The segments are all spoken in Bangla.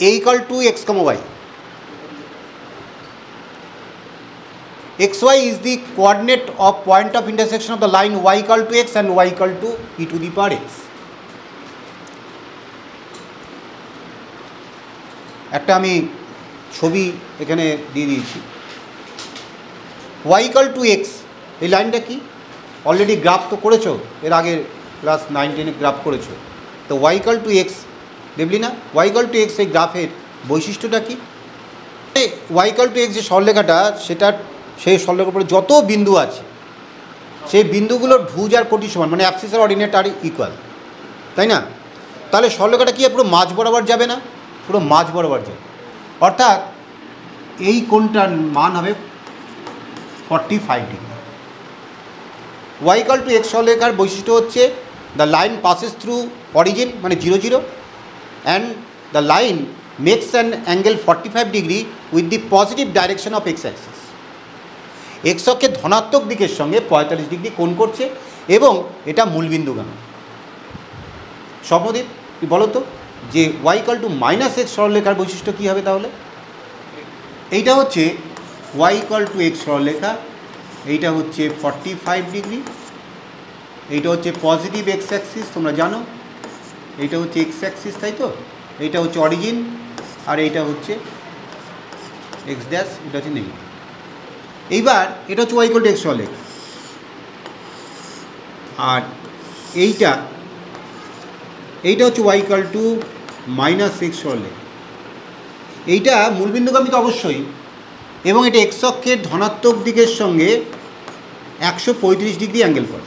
a equal to x comma y. xy is the coordinate of point of intersection of the line y equal to x and y equal to e to the power x. একটা আমি ছবি এখানে দিয়ে দিয়েছি। y equal to x, এই লাইনটা কি অলরেডি গ্রাফ তো করেছো, এর আগের ক্লাস 9-10 গ্রাফ করেছো। তো y equal to x দেখলি না, y equal to x এই গ্রাফের বৈশিষ্ট্যটা কি? y equal to x যে সরলরেখাটা, সেটার সেই সরলরেখার উপরে যত বিন্দু আছে সেই বিন্দুগুলোর ভুজ আর কোটি সমান, মানে অ্যাবসিস আর অর্ডিনেট আর ইকুয়াল, তাই না? তাহলে সরলরেখাটা কি পুরো মাঝ বরাবর যাবে না? পুরো মাঝ বরাবর যাবে, অর্থাৎ এই কোণটার মান হবে 45 degree. y equal to x সরলরেখার বৈশিষ্ট্য হচ্ছে the line passes through origin মানে 0 0 and the line makes an angle 45 degree with the positive direction of x axis. X অক্ষের ধনাত্মক দিকের সঙ্গে 45 ডিগ্রি কোণ করছে এবং এটা মূলবিন্দুগামী। স্বপ্নদীপ কি বলো তো যে y equal to -x সরলরেখার বৈশিষ্ট্য কী হবে তাহলে? এইটা হচ্ছে y equal to x সরলরেখা, এইটা হচ্ছে 45 ডিগ্রি, এইটা হচ্ছে পজিটিভ এক্স অ্যাক্সিস তোমরা জানো, এইটা হচ্ছে এক্স অ্যাক্সিস, তাই তো? এইটা হচ্ছে অরিজিন আর এইটা হচ্ছে এক্স ড্যাশ, এটা হচ্ছে নেগেটিভ। এইবার এটা হচ্ছে y equal to x সরলরেখা, আর এইটা হচ্ছে y equal to -x সরলরেখা। এইটা মূলবিন্দুগামী তো অবশ্যই, এবং এটা এক্স অক্ষের ধনাত্মক দিকের সঙ্গে 135 ডিগ্রি অ্যাঙ্গেল করে।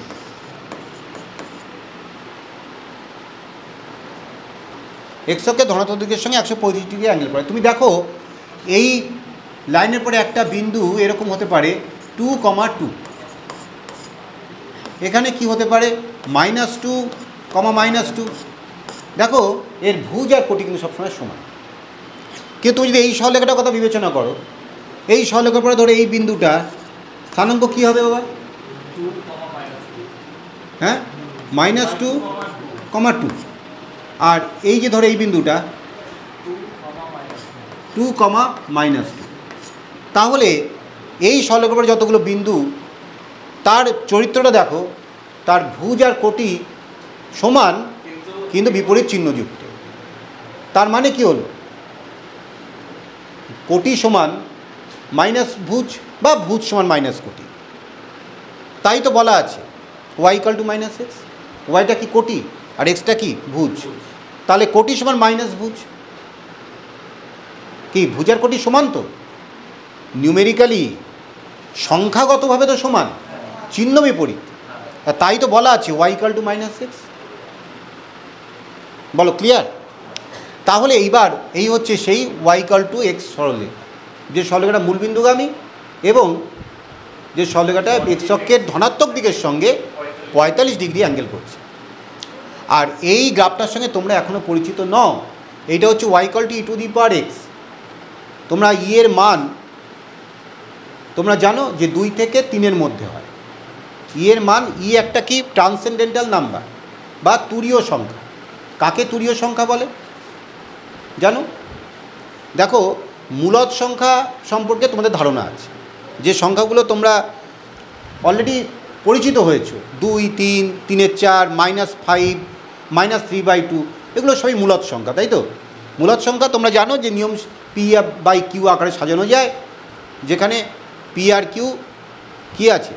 এক্স অক্ষের ধনাত্মক দিকের সঙ্গে 135 ডিগ্রি অ্যাঙ্গেল করে। তুমি দেখো এই লাইনের পরে একটা বিন্দু এরকম হতে পারে 2, 2, এখানে কি হতে পারে -2, -2। দেখো এর ভুজ আর কোটি কিন্তু সবসময় সমান। কিন্তু তুমি যদি এই সরলরেখাটার কথা বিবেচনা করো, এই সরলরেখার পরে ধরো এই বিন্দুটা স্থানাঙ্ক কী হবে বাবা? হ্যাঁ, -2, 2, আর এই যে ধরো এই বিন্দুটা 2, -2। তাহলে এই সরলরেখার পরে যতগুলো বিন্দু, তার চরিত্রটা দেখো, তার ভুজ আর কোটি সমান কিন্তু বিপরীত চিহ্নযুক্ত। তার মানে কি হলো? কোটি সমান মাইনাস ভুজ বা ভুজ সমান মাইনাস কোটি। তাই তো বলা আছে y equal to -x, ওয়াইটা কি কোটি আর এক্সটা কি ভুজ। তাহলে কোটি সমান মাইনাস ভুজ, কি ভুজ আর কোটি সমান তো? নিউমেরিক্যালি সংখ্যাগতভাবে তো সমান, চিহ্ন বিপরীত। তাই তো বলা আছে y equal to -x। বলো ক্লিয়ার? তাহলে এইবার এই হচ্ছে সেই y equal to x সরলরেখা, যে সরলরেখাটা মূলবিন্দুগামী এবং যে সরলরেখাটা এক্স অক্ষের ধনাত্মক দিকের সঙ্গে 45 ডিগ্রি অ্যাঙ্গেল করছে। আর এই গ্রাফটার সঙ্গে তোমরা এখনও পরিচিত নও। এইটা হচ্ছে y equal to e to the power x। তোমরা ই এর মান তোমরা জানো যে 2 থেকে 3-এর মধ্যে হয়। ই এর মান, ই একটা কি ট্রান্সেন্ডেন্টাল নাম্বার বা তুরীয় সংখ্যা। কাকে তুরীয় সংখ্যা বলে জানো? দেখো মূলদ সংখ্যা সম্পর্কে তোমাদের ধারণা আছে, যে সংখ্যাগুলো তোমরা অলরেডি পরিচিত হয়েছো, 2, 3, 3-এর 4, -5, -3/2, এগুলো সবই মূলদ সংখ্যা, তাই তো? মূলদ সংখ্যা তোমরা জানো যে নিয়ম P/Q আকারে সাজানো যায়, যেখানে P আর Q কী আছে?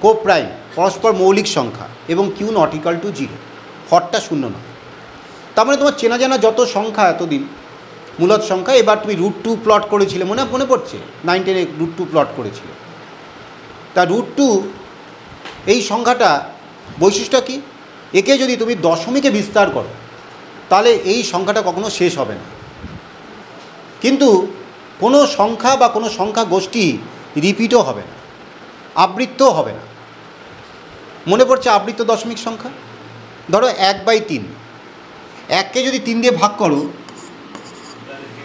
কো প্রাইম, পরস্পর মৌলিক সংখ্যা, এবং Q not equal to 0, হরটা শূন্য নয়। তার মানে তোমার চেনা জানা যত সংখ্যা এতদিন মূলদ সংখ্যা, এবার তুমি √2 প্লট করেছিলে, মনে পড়ছে? 9-10-এ √2 প্লট করেছিলে। তা √2 এই সংখ্যাটা বৈশিষ্ট্য কি? একে যদি তুমি দশমিকে বিস্তার করো তাহলে এই সংখ্যাটা কখনো শেষ হবে না। কিন্তু কোনো সংখ্যা বা কোনো সংখ্যা গোষ্ঠী রিপিটও হবে না, আবৃত্তও হবে না। মনে পড়ছে আবৃত্ত দশমিক সংখ্যা? ধরো 1/3, 1কে যদি 3 দিয়ে ভাগ করো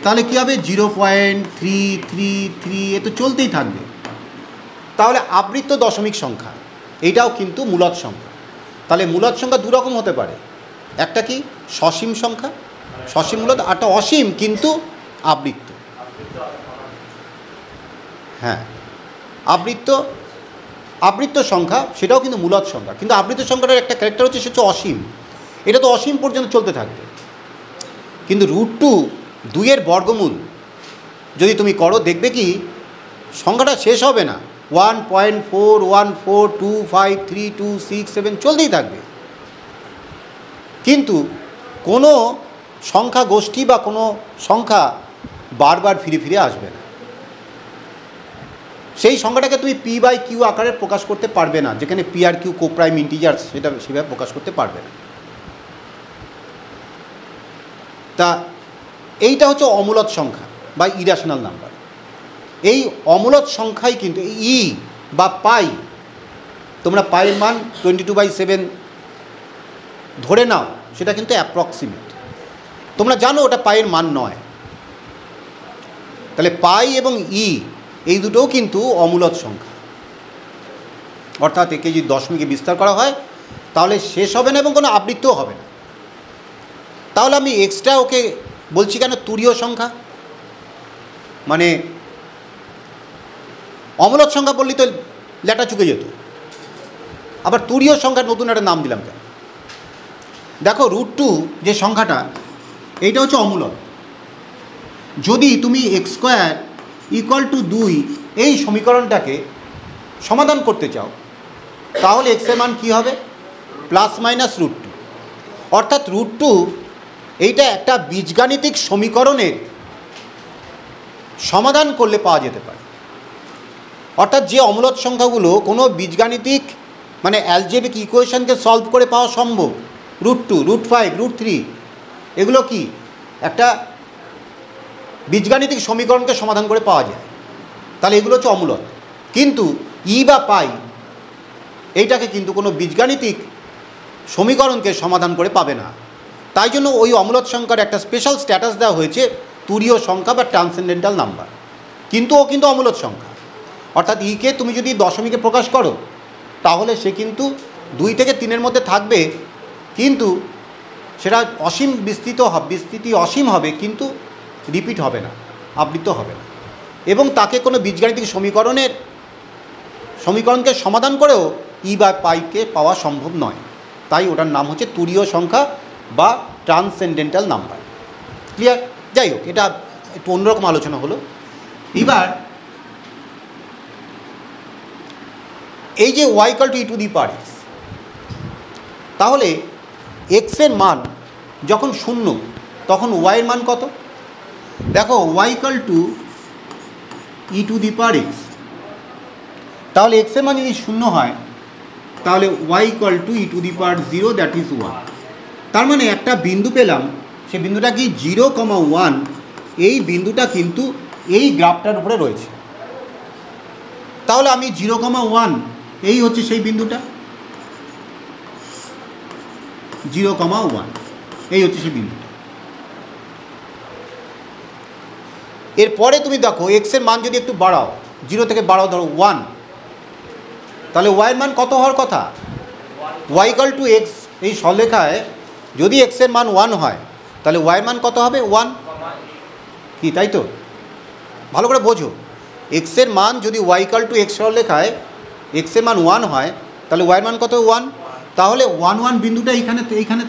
তাহলে কী হবে? 0.333, এ তো চলতেই থাকবে। তাহলে আবৃত্ত দশমিক সংখ্যা এইটাও কিন্তু মূলদ সংখ্যা। তাহলে মূলদ সংখ্যা দু রকম হতে পারে, একটা কি সসীম সংখ্যা, সসীম মূলদ, একটা অসীম কিন্তু আবৃত্ত। হ্যাঁ, আবৃত্ত সংখ্যা সেটাও কিন্তু মূলদ সংখ্যা, কিন্তু আবৃত্ত সংখ্যাটার একটা ক্যারেক্টার হচ্ছে, সে হচ্ছে অসীম। এটা তো অসীম পর্যন্ত চলতে থাকবে। কিন্তু √2 2-এর বর্গমূল যদি তুমি করো, দেখবে কি সংখ্যাটা শেষ হবে না, 1.414253267 চলতেই থাকবে। কিন্তু কোনো সংখ্যা গোষ্ঠী বা কোনো সংখ্যা বারবার ফিরে ফিরে আসবে না। সেই সংখ্যাটাকে তুমি p/q আকারে প্রকাশ করতে পারবে না, যেখানে p আর q কোপ্রাইম ইন্টিজার, সেটা সেভাবে প্রকাশ করতে পারবে না। তা এইটা হচ্ছে অমূলদ সংখ্যা বা ইরেশনাল নাম্বার। এই অমূলদ সংখ্যাই কিন্তু ই বা পাই, তোমরা পাইয়ের মান 22/7 ধরে নাও, সেটা কিন্তু অ্যাপ্রক্সিমেট। তোমরা জানো ওটা পাইয়ের মান নয়। তাহলে পাই এবং ই এই দুটোও কিন্তু অমূলদ সংখ্যা। অর্থাৎ একে যদি দশমিকে বিস্তার করা হয় তাহলে শেষ হবে না এবং কোনো আবৃত্তিও হবে না। তাহলে আমি এক্সট্রা ওকে বলছি কেন তুরীয় সংখ্যা? মানে অমূলদ সংখ্যা বললেই তো লেটা চুকে যেত, আবার তুরীয় সংখ্যার নতুন একটা নাম দিলাম কেন? দেখো √2 যে সংখ্যাটা, এইটা হচ্ছে অমূলদ। যদি তুমি x² = 2 এই সমীকরণটাকে সমাধান করতে চাও, তাহলে x এর মান কী হবে? ±√2। অর্থাৎ √2 এইটা একটা বীজগাণিতিক সমীকরণের সমাধান করলে পাওয়া যেতে পারে। অর্থাৎ যে অমূলদ সংখ্যাগুলো কোনো বীজগাণিতিক মানে অ্যালজেব্রিক ইকুয়েশনকে সলভ করে পাওয়া সম্ভব, √2, √5, √3, এগুলো কি একটা বীজগাণিতিক সমীকরণকে সমাধান করে পাওয়া যায়, তাহলে এগুলো হচ্ছে অমূলদ। কিন্তু ই বা পাই এইটাকে কিন্তু কোনো বীজগাণিতিক সমীকরণকে সমাধান করে পাবে না। তাই জন্য ওই অমূলদ সংখ্যার একটা স্পেশাল স্ট্যাটাস দেওয়া হয়েছে তুরীয় সংখ্যা বা ট্রান্সেন্ডেন্টাল নাম্বার। কিন্তু ও কিন্তু অমূলদ সংখ্যা। অর্থাৎ ইকে তুমি যদি দশমিকে প্রকাশ করো তাহলে সে কিন্তু 2 থেকে 3-এর মধ্যে থাকবে, কিন্তু সেটা অসীম বিস্তৃতি অসীম হবে, কিন্তু রিপিট হবে না, আবৃত্ত হবে না। এবং তাকে কোনো বীজগাণিতিক সমীকরণকে সমাধান করেও ই বা পাইকে পাওয়া সম্ভব নয়। তাই ওটার নাম হচ্ছে তুরীয় সংখ্যা বা ট্রান্সেন্ডেন্টাল নাম্বার। ক্লিয়ার? যাই হোক, এটা একটু অন্যরকম আলোচনা হলো। এবার এই যে y = e⁴x, তাহলে x এর মান যখন 0 তখন y এর মান কত? দেখো y = e⁴x, তাহলে x এর মান যদি 0 হয় তাহলে y = e⁴0, দ্যাট ইজ 1। তার মানে একটা বিন্দু পেলাম, সে বিন্দুটা কি 0,1, এই বিন্দুটা কিন্তু এই গ্রাফটার উপরে রয়েছে। তাহলে আমি 0,1, এই হচ্ছে সেই বিন্দুটা, 0,1 এই হচ্ছে সেই বিন্দুটা। এরপরে তুমি দেখো x এর মান যদি একটু বাড়াও, 0 থেকে বাড়াও, ধরো 1, তাহলে y এর মান কত হওয়ার কথা? y = x, এই সরলরেখায় যদি x এর মান 1 হয় তাহলে y এর মান কত হবে? 1 কি, তাই তো? ভালো করে বোঝো, x এর মান যদি y = x সরলরেখায় x এর মান 1 হয় তাহলে y এর মান কত? 1। তাহলে 1,1 বিন্দুটা এইখানে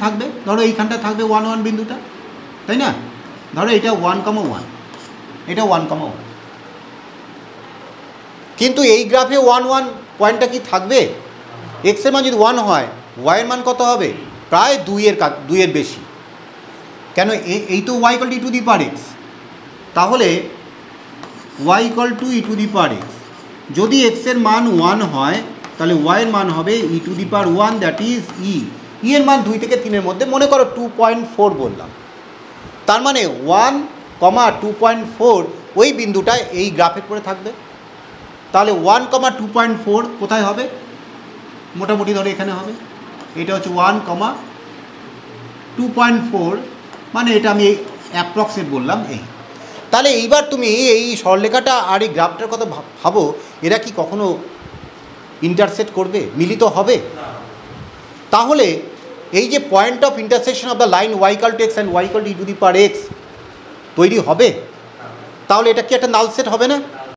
থাকবে, ধরো এইখানটা থাকবে 1,1 বিন্দুটা, তাই না? ধরো এটা 1,1, এটা 1,1। কিন্তু এই গ্রাফে 1,1 পয়েন্টটা কি থাকবে? x এর মান যদি 1 হয় y এর মান কত হবে? প্রায় 2-এর বেশি। কেন? এই তো y = e⁴x, তাহলে y = e⁴x, যদি x এর মান 1 হয় তাহলে y এর মান হবে e⁴1, দ্যাট ইজ ই এর মান 2 থেকে 3-এর মধ্যে, মনে করো 2.4 বললাম। তার মানে 1, 2.4 ওই বিন্দুটা এই গ্রাফের পরে থাকবে। তাহলে 1, 2.4 কোথায় হবে? মোটামুটি ধরে এখানে হবে। এটা হচ্ছে 1, 2.4, মানে এটা আমি অ্যাপ্রক্সিমেট বললাম এই। তাহলে এইবার তুমি এই সরলরেখাটা আর এই গ্রাফটার কথা ভাবো, এরা কি কখনো ইন্টারসেক্ট করবে, মিলিত হবে? তাহলে এই যে point of intersection of the line y = x and y = e⁴x তৈরি হবে? তাহলে এটা কি একটা নাল সেট হবে না?